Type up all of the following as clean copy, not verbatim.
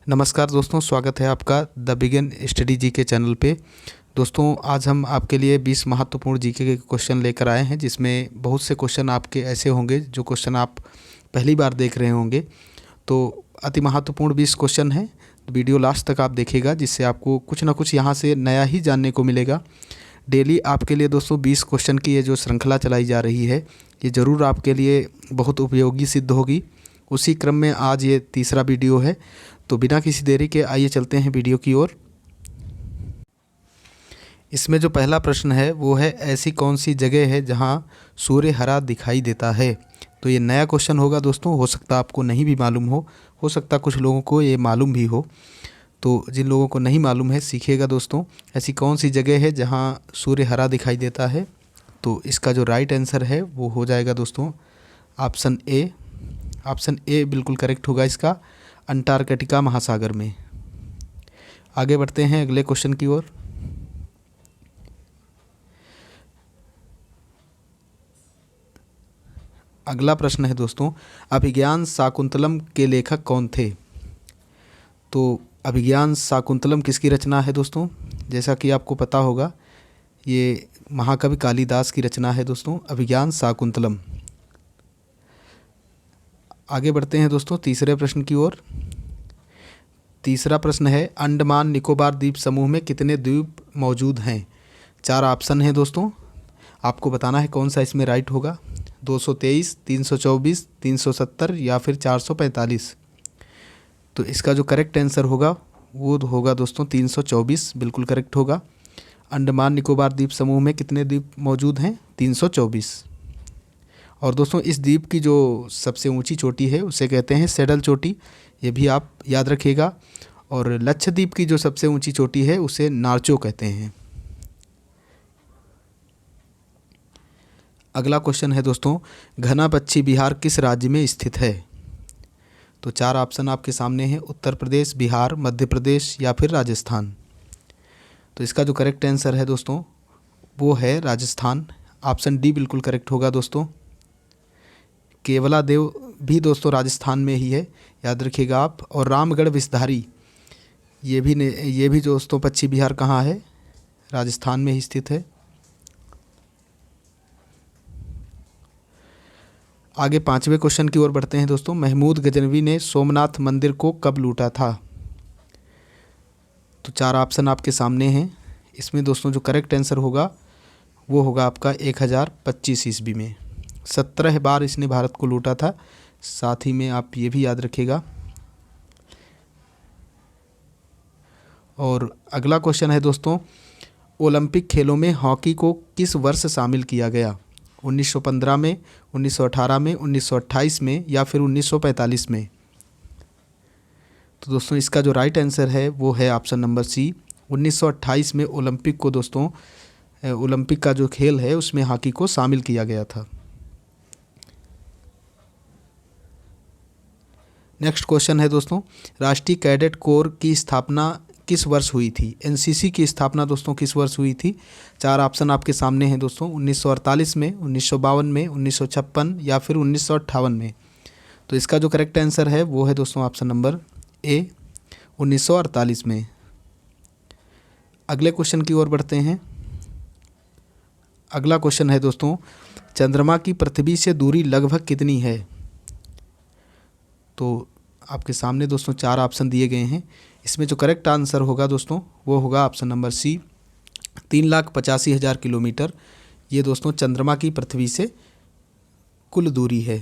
नमस्कार दोस्तों, स्वागत है आपका द बिगिन स्टडी जी के चैनल पे। दोस्तों, आज हम आपके लिए 20 महत्वपूर्ण जीके के क्वेश्चन लेकर आए हैं, जिसमें बहुत से क्वेश्चन आपके ऐसे होंगे जो क्वेश्चन आप पहली बार देख रहे होंगे। तो अति महत्वपूर्ण 20 क्वेश्चन हैं। वीडियो लास्ट तक आप देखिएगा, जिससे आपको कुछ ना कुछ यहाँ से नया ही जानने को मिलेगा। डेली आपके लिए दोस्तों 20 क्वेश्चन की ये जो श्रृंखला चलाई जा रही है, ये ज़रूर आपके लिए बहुत उपयोगी सिद्ध होगी। उसी क्रम में आज ये तीसरा वीडियो है। तो बिना किसी देरी के आइए चलते हैं वीडियो की ओर। इसमें जो पहला प्रश्न है वो है, ऐसी कौन सी जगह है जहां सूर्य हरा दिखाई देता है। तो ये नया क्वेश्चन होगा दोस्तों, हो सकता आपको नहीं भी मालूम हो सकता कुछ लोगों को ये मालूम भी हो। तो जिन लोगों को नहीं मालूम है, सीखिएगा दोस्तों, ऐसी कौन सी जगह है जहां सूर्य हरा दिखाई देता है। तो इसका जो राइट आंसर है वो हो जाएगा दोस्तों ऑप्शन ए। ऑप्शन ए बिल्कुल करेक्ट होगा इसका, अंटार्कटिका महासागर में। आगे बढ़ते हैं अगले क्वेश्चन की ओर। अगला प्रश्न है दोस्तों, अभिज्ञान शाकुंतलम के लेखक कौन थे। तो अभिज्ञान शाकुंतलम किसकी रचना है दोस्तों। जैसा कि आपको पता होगा, ये महाकवि कालिदास की रचना है दोस्तों, अभिज्ञान शाकुंतलम। आगे बढ़ते हैं दोस्तों तीसरे प्रश्न की ओर। तीसरा प्रश्न है, अंडमान निकोबार द्वीप समूह में कितने द्वीप मौजूद हैं। 4 ऑप्शन हैं दोस्तों, आपको बताना है कौन सा इसमें राइट होगा। 223, 324, 370 या फिर 445। तो इसका जो करेक्ट आंसर होगा वो होगा दोस्तों 324, बिल्कुल करेक्ट होगा। अंडमान निकोबार द्वीप समूह में कितने द्वीप मौजूद हैं, 324। और दोस्तों, इस द्वीप की जो सबसे ऊंची चोटी है उसे कहते हैं सैडल चोटी, ये भी आप याद रखिएगा। और लक्षद्वीप की जो सबसे ऊंची चोटी है उसे नार्चो कहते हैं। अगला क्वेश्चन है दोस्तों, घना पक्षी विहार किस राज्य में स्थित है। तो 4 ऑप्शन आपके सामने हैं, उत्तर प्रदेश, बिहार, मध्य प्रदेश या फिर राजस्थान। तो इसका जो करेक्ट आंसर है दोस्तों वो है राजस्थान। ऑप्शन डी बिल्कुल करेक्ट होगा दोस्तों। केवला देव भी दोस्तों राजस्थान में ही है, याद रखिएगा आप। और रामगढ़ विषधारी ये भी दोस्तों पक्षी विहार कहाँ है, राजस्थान में ही स्थित है। आगे 5वें क्वेश्चन की ओर बढ़ते हैं दोस्तों। महमूद गजनवी ने सोमनाथ मंदिर को कब लूटा था। तो 4 ऑप्शन आपके सामने हैं। इसमें दोस्तों जो करेक्ट आंसर होगा वो होगा आपका 1025 ईस्वी में। 17 बार इसने भारत को लूटा था। साथ ही में आप ये भी याद रखिएगा। और अगला क्वेश्चन है दोस्तों, ओलंपिक खेलों में हॉकी को किस वर्ष शामिल किया गया। 1915 में, 1918 में, 1928 में या फिर 1945 में। तो दोस्तों इसका जो राइट आंसर है वो है ऑप्शन नंबर सी। 1928 में ओलंपिक को दोस्तों, ओलंपिक का जो खेल है उसमें हॉकी को शामिल किया गया था। नेक्स्ट क्वेश्चन है दोस्तों, राष्ट्रीय कैडेट कोर की स्थापना किस वर्ष हुई थी। एनसीसी की स्थापना दोस्तों किस वर्ष हुई थी। 4 ऑप्शन आपके सामने हैं दोस्तों, 1948 में, 1952 में, 1956 या फिर 1958 में। तो इसका जो करेक्ट आंसर है वो है दोस्तों ऑप्शन नंबर ए, 1948 में। अगले क्वेश्चन की ओर बढ़ते हैं। अगला क्वेश्चन है दोस्तों, चंद्रमा की पृथ्वी से दूरी लगभग कितनी है। तो आपके सामने दोस्तों 4 ऑप्शन दिए गए हैं। इसमें जो करेक्ट आंसर होगा दोस्तों वो होगा ऑप्शन नंबर सी, 3,85,000 किलोमीटर। ये दोस्तों चंद्रमा की पृथ्वी से कुल दूरी है।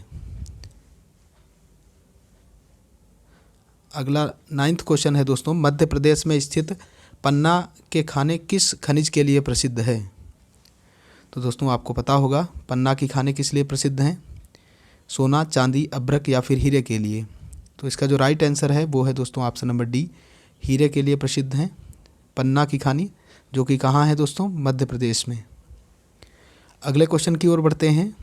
अगला 9th क्वेश्चन है दोस्तों, मध्य प्रदेश में स्थित पन्ना के खाने किस खनिज के लिए प्रसिद्ध है। तो दोस्तों आपको पता होगा पन्ना की खाने किस लिए प्रसिद्ध हैं, सोना, चांदी, अभ्रक या फिर हीरे के लिए। तो इसका जो राइट आंसर है वो है दोस्तों ऑप्शन नंबर डी, हीरे के लिए प्रसिद्ध हैं पन्ना की खानी, जो कि कहाँ है दोस्तों, मध्य प्रदेश में। अगले क्वेश्चन की ओर बढ़ते हैं।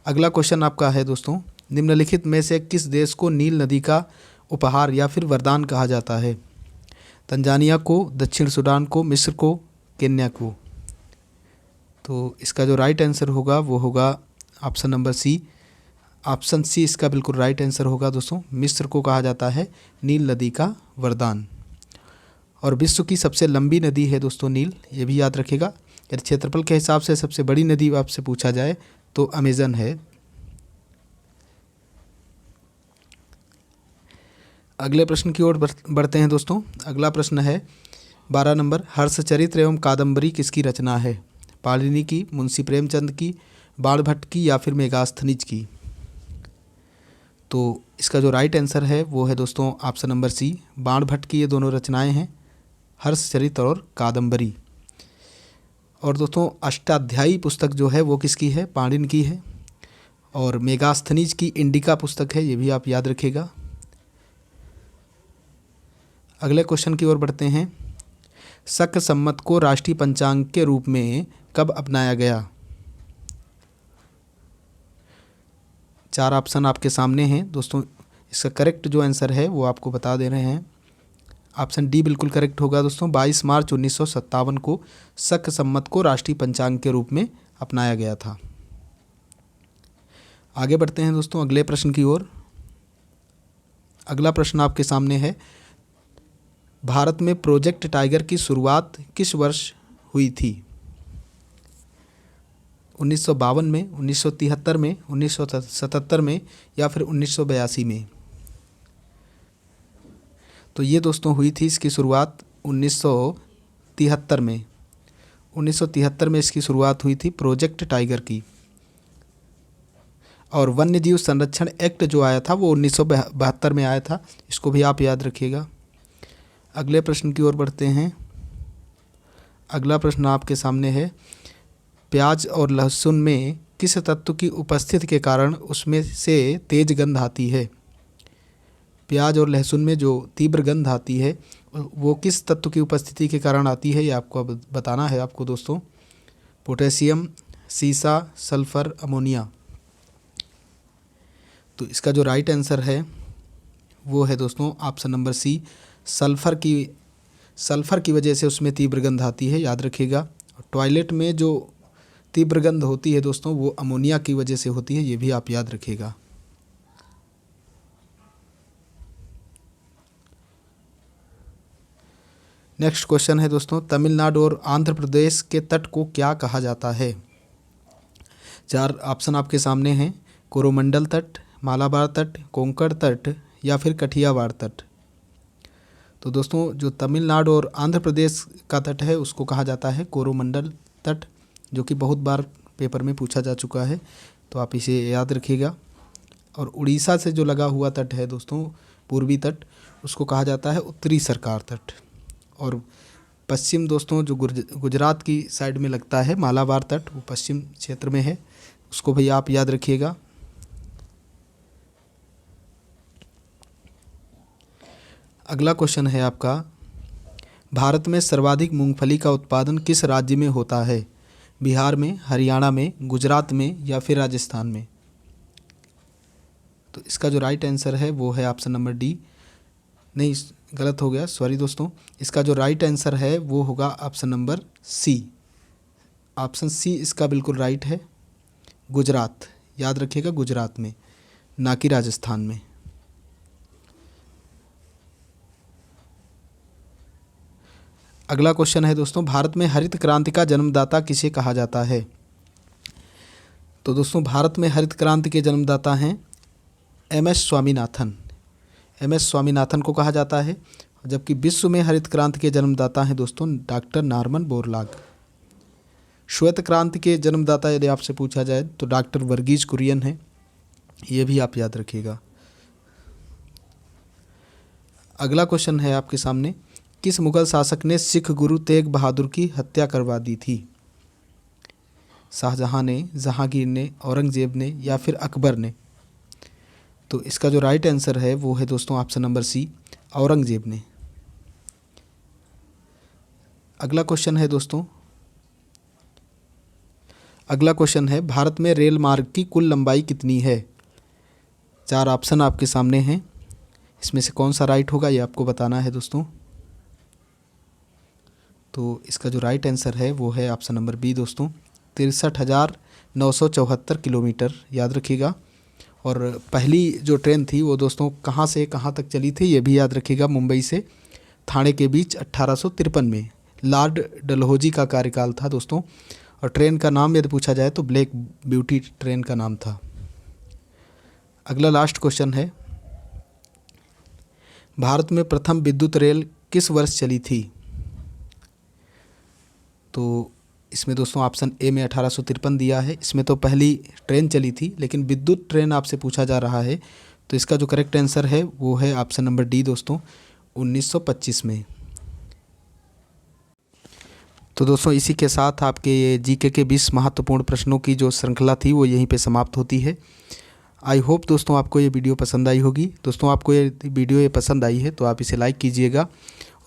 अगला क्वेश्चन आपका है दोस्तों, निम्नलिखित में से किस देश को नील नदी का उपहार या फिर वरदान कहा जाता है। तंजानिया को, दक्षिण सूडान को, मिस्र को, केन्या को। तो इसका जो राइट आंसर होगा वो होगा option number C, option C इसका बिल्कुल राइट आंसर होगा दोस्तों। मिस्र को कहा जाता है नील नदी का वरदान। और विश्व की सबसे लंबी नदी है दोस्तों नील, ये भी याद रखिएगा। यदि क्षेत्रफल के हिसाब से सबसे बड़ी नदी आपसे पूछा जाए तो अमेजन है। अगले प्रश्न की ओर बढ़ते हैं दोस्तों। अगला प्रश्न है 12 नंबर, हर्षचरित्र एवं कादम्बरी किसकी रचना है? पाणिनि की, मुंशी प्रेमचंद की, बाणभट्ट की या फिर मेगास्थनीज की? तो इसका जो राइट आंसर है वो है दोस्तों ऑप्शन नंबर सी, बाणभट्ट की ये दोनों रचनाएं हैं, हर्षचरित्र और कादम्बरी। और दोस्तों अष्टाध्यायी पुस्तक जो है वो किसकी है? पाणिनि की है। और मेगास्थनीज की इंडिका पुस्तक है, ये भी आप याद रखिएगा। अगले क्वेश्चन की ओर बढ़ते हैं। शक संवत को राष्ट्रीय पंचांग के रूप में कब अपनाया गया? 4 ऑप्शन आपके सामने हैं दोस्तों। इसका करेक्ट जो आंसर है वो आपको बता दे रहे हैं। ऑप्शन डी बिल्कुल करेक्ट होगा दोस्तों। 22 मार्च 1957 को शक संवत को राष्ट्रीय पंचांग के रूप में अपनाया गया था। आगे बढ़ते हैं दोस्तों अगले प्रश्न की ओर। अगला प्रश्न आपके सामने है, भारत में प्रोजेक्ट टाइगर की शुरुआत किस वर्ष हुई थी? 1952 में, 1973 में, 1977 में या फिर 1982 में? तो ये दोस्तों हुई थी इसकी शुरुआत 1973 में। 1973 में इसकी शुरुआत हुई थी प्रोजेक्ट टाइगर की। और वन्य जीव संरक्षण एक्ट जो आया था वो 1972 में आया था, इसको भी आप याद रखिएगा। अगले प्रश्न की ओर बढ़ते हैं। अगला प्रश्न आपके सामने है, प्याज और लहसुन में किस तत्व की उपस्थिति के कारण उसमें से तेज गंध आती है? प्याज और लहसुन में जो तीव्र गंध आती है वो किस तत्व की उपस्थिति के कारण आती है, ये आपको अब बताना है आपको दोस्तों। पोटेशियम, सीसा, सल्फर, अमोनिया। तो इसका जो राइट आंसर है वो है दोस्तों ऑप्शन नंबर सी, सल्फ़र की वजह से उसमें तीव्र गंध आती है, याद रखिएगा। टॉयलेट में जो तीव्र गंध होती है दोस्तों वो अमोनिया की वजह से होती है, ये भी आप याद रखिएगा। नेक्स्ट क्वेश्चन है दोस्तों, तमिलनाडु और आंध्र प्रदेश के तट को क्या कहा जाता है? 4 ऑप्शन आपके सामने हैं, कोरोमंडल तट, मालाबार तट, कोंकण तट या फिर कठियावाड़ तट। तो दोस्तों जो तमिलनाडु और आंध्र प्रदेश का तट है उसको कहा जाता है कोरोमंडल तट, जो कि बहुत बार पेपर में पूछा जा चुका है, तो आप इसे याद रखिएगा। और उड़ीसा से जो लगा हुआ तट है दोस्तों पूर्वी तट, उसको कहा जाता है उत्तरी सरकार तट। और पश्चिम दोस्तों जो गुजरात की साइड में लगता है मालाबार तट, वो पश्चिम क्षेत्र में है, उसको भी आप याद रखिएगा। अगला क्वेश्चन है आपका, भारत में सर्वाधिक मूंगफली का उत्पादन किस राज्य में होता है? बिहार में, हरियाणा में, गुजरात में या फिर राजस्थान में? तो इसका जो राइट आंसर है वो है ऑप्शन नंबर डी, नहीं गलत हो गया, सॉरी दोस्तों। इसका जो राइट आंसर है वो होगा option number C. Option C इसका बिल्कुल राइट है, गुजरात, याद रखिएगा, गुजरात में, ना कि राजस्थान में। अगला क्वेश्चन है दोस्तों, भारत में हरित क्रांति का जन्मदाता किसे कहा जाता है? तो दोस्तों भारत में हरित क्रांति के जन्मदाता हैं एम.एस. स्वामीनाथन। एम.एस. स्वामीनाथन को कहा जाता है। जबकि विश्व में हरित क्रांति के जन्मदाता हैं दोस्तों डॉक्टर नॉर्मन बोरलॉग। श्वेत क्रांति के जन्मदाता यदि आपसे पूछा जाए तो डॉक्टर वर्गीज कुरियन है, ये भी आप याद रखिएगा। अगला क्वेश्चन है आपके सामने, किस मुगल शासक ने सिख गुरु तेग बहादुर की हत्या करवा दी थी? शाहजहां ने, जहांगीर ने, औरंगजेब ने या फिर अकबर ने? तो इसका जो राइट आंसर है वो है दोस्तों ऑप्शन नंबर सी, औरंगजेब ने। अगला क्वेश्चन है दोस्तों, अगला क्वेश्चन है, भारत में रेल मार्ग की कुल लंबाई कितनी है? 4 ऑप्शन आपके सामने हैं, इसमें से कौन सा राइट होगा ये आपको बताना है दोस्तों। तो इसका जो राइट आंसर है वो है ऑप्शन नंबर बी दोस्तों, 63,974 किलोमीटर, याद रखिएगा। और पहली जो ट्रेन थी वो दोस्तों कहाँ से कहाँ तक चली थी ये भी याद रखिएगा, मुंबई से ठाणे के बीच 1853 में। लॉर्ड डलहौजी का कार्यकाल था दोस्तों। और ट्रेन का नाम यदि पूछा जाए तो ब्लैक ब्यूटी ट्रेन का नाम था। अगला लास्ट क्वेश्चन है, भारत में प्रथम विद्युत रेल किस वर्ष चली थी? तो इसमें दोस्तों ऑप्शन ए में 1853 दिया है। इसमें तो पहली ट्रेन चली थी, लेकिन विद्युत ट्रेन आपसे पूछा जा रहा है, तो इसका जो करेक्ट आंसर है वो है ऑप्शन नंबर डी दोस्तों, 1925 में। तो दोस्तों इसी के साथ आपके ये जीके के 20 महत्वपूर्ण प्रश्नों की जो श्रृंखला थी वो यहीं पे समाप्त होती है। आई होप दोस्तों आपको ये वीडियो पसंद आई होगी। दोस्तों आपको ये वीडियो पसंद आई है तो आप इसे लाइक कीजिएगा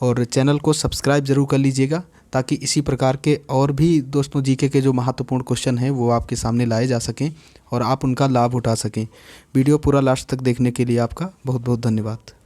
और चैनल को सब्सक्राइब ज़रूर कर लीजिएगा, ताकि इसी प्रकार के और भी दोस्तों जीके के जो महत्वपूर्ण क्वेश्चन हैं वो आपके सामने लाए जा सकें और आप उनका लाभ उठा सकें। वीडियो पूरा लास्ट तक देखने के लिए आपका बहुत बहुत धन्यवाद।